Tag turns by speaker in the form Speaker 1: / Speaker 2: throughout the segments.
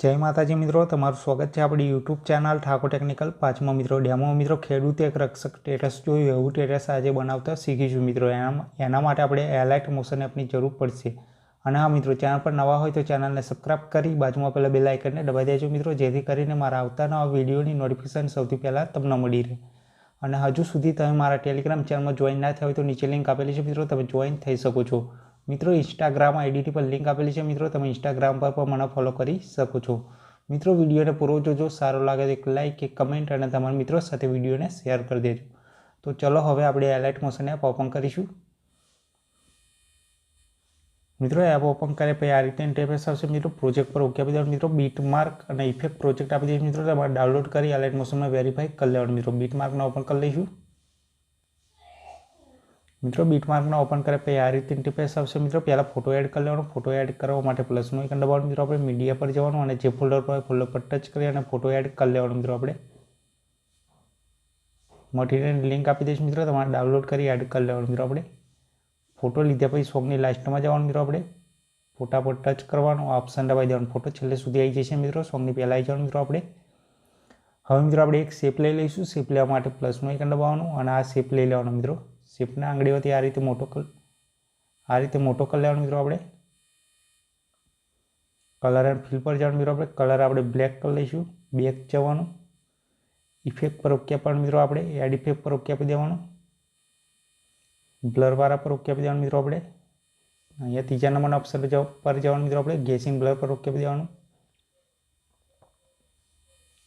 Speaker 1: જય માતાજી મિત્રો, તમારું સ્વાગત છે આપણી યુટ્યુબ ચેનલ ઠાકોર ટેકનિકલ 5માં મિત્રો ડેમો મિત્રો ખેડૂતે એક રક્ષક ટેટસ જોયું એવું ટેટસ આજે બનાવતા શીખીશું મિત્રો। એના માટે આપણે એલાઇટ મોશન એપની જરૂર પડશે। અને હા મિત્રો, ચેનલ પર નવા હોય તો ચેનલને સબસ્ક્રાઇબ કરી બાજુમાં પેલા બેલ આઇકનને દબાવી દેજો મિત્રો, જેથી કરીને મારા આવતા નવા વિડીયોની નોટિફિકેશન સૌથી પહેલાં તમને મળી રહે। અને હજુ સુધી તમે મારા ટેલિગ્રામ ચેનલમાં જોઈન ના થયા હોય તો નીચે લિંક આપેલી છે મિત્રો, તમે જોઈન થઈ શકો છો મિત્રો। ઇન્સ્ટાગ્રામ આઈડી પર લિંક આપેલી છે મિત્રો, તમે ઇન્સ્ટાગ્રામ પર પણ મને ફોલો કરી શકો છો મિત્રો। વિડીયોને પૂરો જોજો, સારો લાગે તો એક લાઇક એક કમેન્ટ અને તમારા મિત્રો સાથે વિડીયોને શેર કરી દેજો। તો ચલો હવે આપણે એલાઇટ મોશન એપ ઓપન કરીશું મિત્રો। એપ ઓપન કર્યા પછી આ રીતે ઇન્ટરફેસ આવશે મિત્રો। પ્રોજેક્ટ પર ઓકે આપી દેવાનું મિત્રો। બીટ માર્ક અને ઇફેક્ટ પ્રોજેક્ટ આપી દઈશું મિત્રો, તમારે ડાઉનલોડ કરી એલાઇટ મોશનમાં વેરીફાઈ કરી લેવાનું મિત્રો। બીટ માર્કને ઓપન કરી લઈશું મિત્રો। બીટ માર્કને ઓપન કર્યા પછી આ રીતે ઇન્ટરફેસ આવશે મિત્રો। પહેલાં ફોટો એડ કરી લેવાનો। ફોટો એડ કરવા માટે પ્લસનું આઇકન દબાવવાનું મિત્રો। આપણે મીડિયા પર જવાનું અને જે ફોલ્ડર પર હોય ફોલ્ડર પર ટચ કરી અને ફોટો એડ કરી લેવાનું મિત્રો। આપણે મટીરિયલની લિંક આપી દઈશું મિત્રો, તમારે ડાઉનલોડ કરી એડ કરી લેવાનું મિત્રો। આપણે ફોટો લીધા પછી સોંગની લાસ્ટમાં જવાનું મિત્રો। આપણે ફોટા પર ટચ કરવાનું, ઓપ્શન દબાવી દેવાનું, ફોટો છેલ્લે સુધી આવી જશે મિત્રો। સોંગની પહેલાં આવી જવાનું મિત્રો। આપણે હવે મિત્રો આપણે એક શેપ લઈ લઈશું। શેપ લેવા માટે પ્લસનું આઇકન દબાવવાનું અને આ શેપ લઈ લેવાનો મિત્રો। શેપને આંગળીઓથી આ રીતે મોટો કરી લેવાનો મિત્રો। આપણે કલર એન્ડ ફિલ પર જવાનું મિત્રો। આપણે કલર આપણે બ્લેક કરી લઈશું। બેક જવાનું, ઇફેક્ટ પર ઓકે આપવાનું મિત્રો। આપણે એડ ઇફેક્ટ પર ઓકે આપી દેવાનું, બ્લરવાળા પર ઓકે આપી દેવાનું મિત્રો। આપણે અહીંયા ત્રીજા નંબરના ઓપ્શન પર જવાનું મિત્રો। આપણે ગેસિંગ બ્લર પર ઓકે આપી દેવાનું।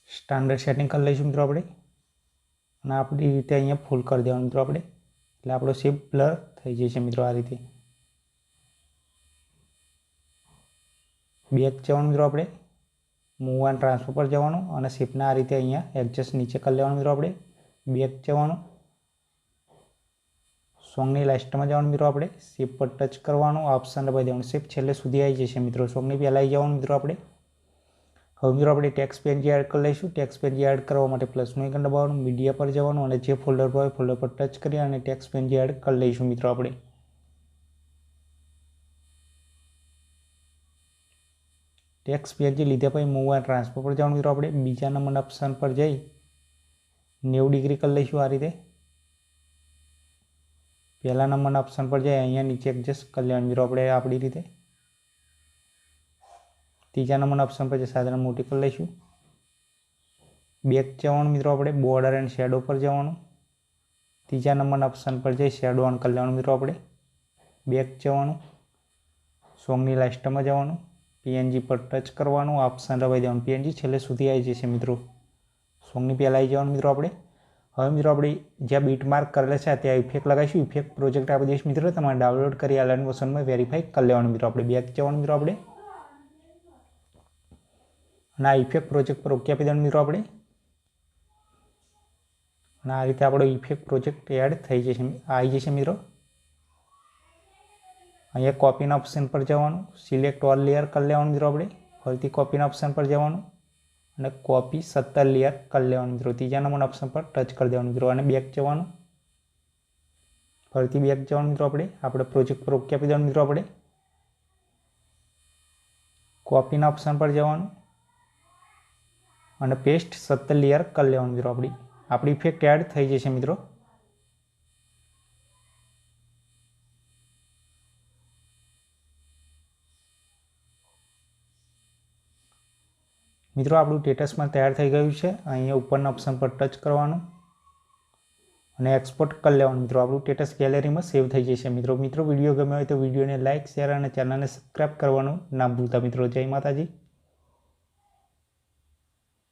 Speaker 1: સ્ટાન્ડર્ડ સેટિંગ કરી લઈશું મિત્રો આપણે, અને આપણી રીતે અહીંયા ફૂલ કરી દેવાનું મિત્રો આપણે, એટલે આપણો શેપ બ્લર થઈ જશે મિત્રો। આ રીતે બેક જવાનું મિત્રો। આપણે મૂવ એન્ડ ટ્રાન્સફર પર જવાનું અને શેપને આ રીતે અહીંયા એડજસ્ટ નીચે કરી લેવાનું મિત્રો। આપણે બેક જવાનું, સોંગની લાસ્ટમાં જવાનું મિત્રો। આપણે શેપ પર ટચ કરવાનું, ઓપ્શન દબાવી દેવાનું, શેપ છેલ્લે સુધી આવી જશે મિત્રો। સોંગની પહેલાં આવી જવાનું મિત્રો। આપણે હવે મિત્રો આપણે ટેક્સ્ટ પેનજી એડ કરી લઈશું। ટેક્સ્ટ પેનજી એડ કરવા માટે પ્લસનું આઇકન દબાવવાનું, મીડિયા પર જવાનું અને જે ફોલ્ડર પર હોય ફોલ્ડર પર ટચ કરી અને ટેક્સ્ટ પેનજી એડ કરી લઈશું મિત્રો। આપણે ટેક્સ્ટ પેનજી લીધા પછી મૂવ એન્ડ ટ્રાન્સફર પર જવાનું મિત્રો। આપણે બીજા નંબરના ઓપ્શન પર જઈ 90 ડિગ્રી કરી લઈશું આ રીતે। પહેલા નંબરના ઓપ્શન પર જઈ અહીંયા નીચે એડજસ્ટ કરી લેવાનું મિત્રો આપણે આપણી રીતે। ત્રીજા નંબરના ઓપ્શન પર સાધારણ મોટી કરી લઈશું। બેક જવાનું મિત્રો। આપણે બોર્ડર એન્ડ શેડો પર જવાનું, ત્રીજા નંબરના ઓપ્શન પર જઈ શેડો ઓન કરી લેવાનું મિત્રો। આપણે બેક જવાનું, સોંગની લાસ્ટમાં જવાનું, પીએનજી પર ટચ કરવાનું, ઓપ્શન દબાવી દેવાનું, પીએનજી છેલ્લે સુધી આવી જશે મિત્રો। સોંગની પહેલાં આવી જવાનું મિત્રો। આપણે હવે મિત્રો આપણે જ્યાં બીટ માર્ક કરેલા છે ત્યાં ઇફેક્ટ લગાવીશું। ઇફેક્ટ પ્રોજેક્ટ આપી દઈશું મિત્રો, તમારે ડાઉનલોડ કરી એલાઇટ મોશનમાં વેરીફાઈ કરી લેવાનું મિત્રો। આપણે બેક જવાનું મિત્રો। આપણે અને આ ઇફેક્ટ પ્રોજેક્ટ પર ઓકે આપી દેવાનું મિત્રો। આપણે અને આ રીતે આપણો ઇફેક્ટ પ્રોજેક્ટ એડ થઈ જશે, આવી જશે મિત્રો। અહીંયા કોપીના ઓપ્શન પર જવાનું, સિલેક્ટ ઓલ લેયર કરી લેવાનું મિત્રો। આપણે ફરીથી કોપીના ઓપ્શન પર જવાનું અને કોપી 17 લેયર કરી લેવાનું મિત્રો। ત્રીજા નંબરના ઓપ્શન પર ટચ કરી દેવાનું મિત્રો અને બેક જવાનું, ફરીથી બેક જવાનું મિત્રો। આપણે પ્રોજેક્ટ પર ઓકે આપી દેવાનું મિત્રો। આપણે કોપીના ઓપ્શન પર જવાનું અને પેસ્ટ 17 લેયર કરી લેવાનું મિત્રો। આપણી ઇફેક્ટ એડ થઈ જશે મિત્રો। મિત્રો આપણું સ્ટેટસમાં તૈયાર થઈ ગયું છે। અહીંયા ઉપરના ઓપ્શન પર ટચ કરવાનું અને એક્સપોર્ટ કરી લેવાનું મિત્રો। આપણું સ્ટેટસ ગેલેરીમાં સેવ થઈ જશે મિત્રો। વિડીયો ગમ્યો હોય તો વિડીયોને લાઇક શેર અને ચેનલને સબસ્ક્રાઈબ કરવાનું ના ભૂલતા મિત્રો। જય માતાજી।